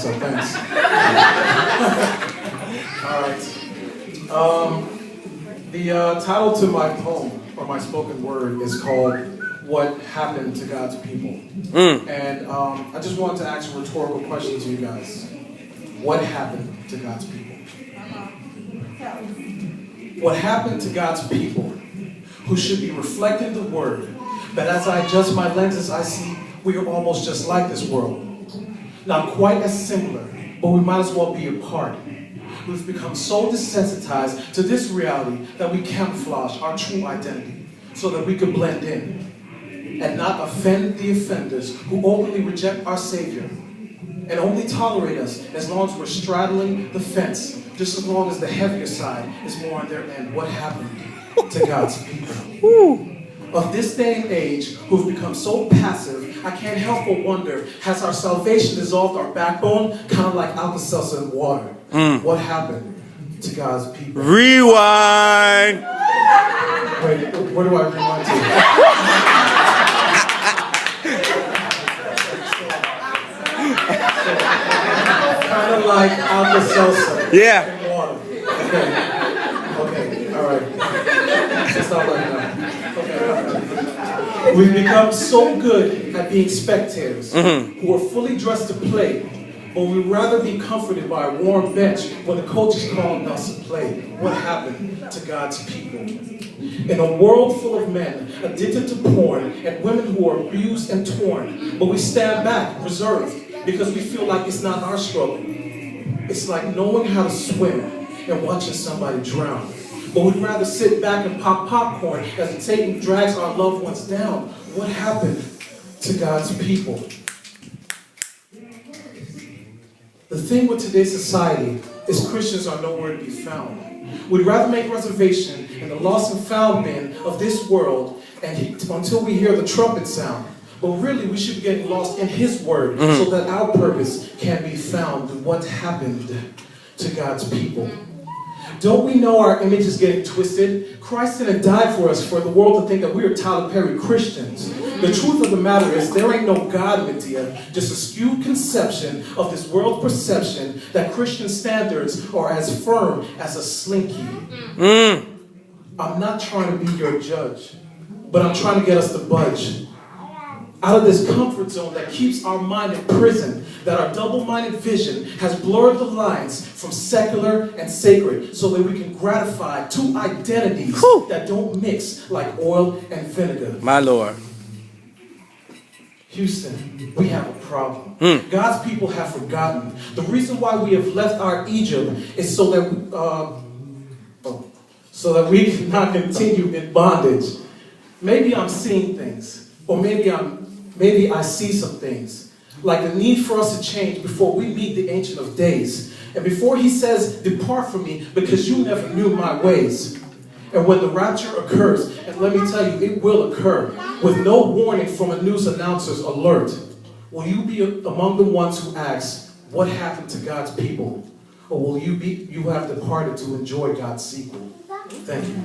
so thanks. All right. The title to my poem, or my spoken word, is called What Happened to God's People. And I just wanted to ask a rhetorical question to you guys. What happened to God's people? What happened to God's people who should be reflecting the word, but as I adjust my lenses, I see we are almost just like this world. Not quite as similar, but we might as well be a part. We've become so desensitized to this reality that we camouflage our true identity so that we can blend in and not offend the offenders who openly reject our Savior and only tolerate us as long as we're straddling the fence, just as long as the heavier side is more on their end. What happened to God's people? Of this day and age, who've become so passive, I can't help but wonder, has our salvation dissolved our backbone, kind of like Alka-Seltzer in water? What happened to God's people? Rewind! Wait, where do I rewind to? Kind of like Alka-Seltzer. Yeah. In water. Okay, all right. Let's stop right now. Okay. We've become so good at being spectators who are fully dressed to play, but we'd rather be comforted by a warm bench when the coach is calling us to play. What happened to God's people? In a world full of men addicted to porn and women who are abused and torn, but we stand back, reserved, because we feel like it's not our struggle. It's like knowing how to swim and watching somebody drown. But we'd rather sit back and pop popcorn as the Satan drags our loved ones down. What happened to God's people? The thing with today's society is Christians are nowhere to be found. We'd rather make reservation in the lost and found bin of this world until we hear the trumpet sound. But really, we should be getting lost in His Word so that our purpose can be found. What happened to God's people? Don't we know our image is getting twisted? Christ didn't die for us for the world to think that we are Tyler Perry Christians. The truth of the matter is there ain't no God, Medea, just a skewed conception of this world's perception that Christian standards are as firm as a slinky. I'm not trying to be your judge, but I'm trying to get us to budge out of this comfort zone that keeps our mind in prison, that our double-minded vision has blurred the lines from secular and sacred so that we can gratify two identities that don't mix like oil and vinegar. My Lord. Houston, we have a problem. God's people have forgotten. The reason why we have left our Egypt is so that we cannot continue in bondage. Maybe I'm seeing things, or maybe I see some things, like the need for us to change before we meet the Ancient of Days. And before He says, depart from me because you never knew my ways. And when the rapture occurs, and let me tell you, it will occur, with no warning from a news announcer's alert, will you be among the ones who ask, what happened to God's people? Or will you have departed to enjoy God's sequel? Thank you.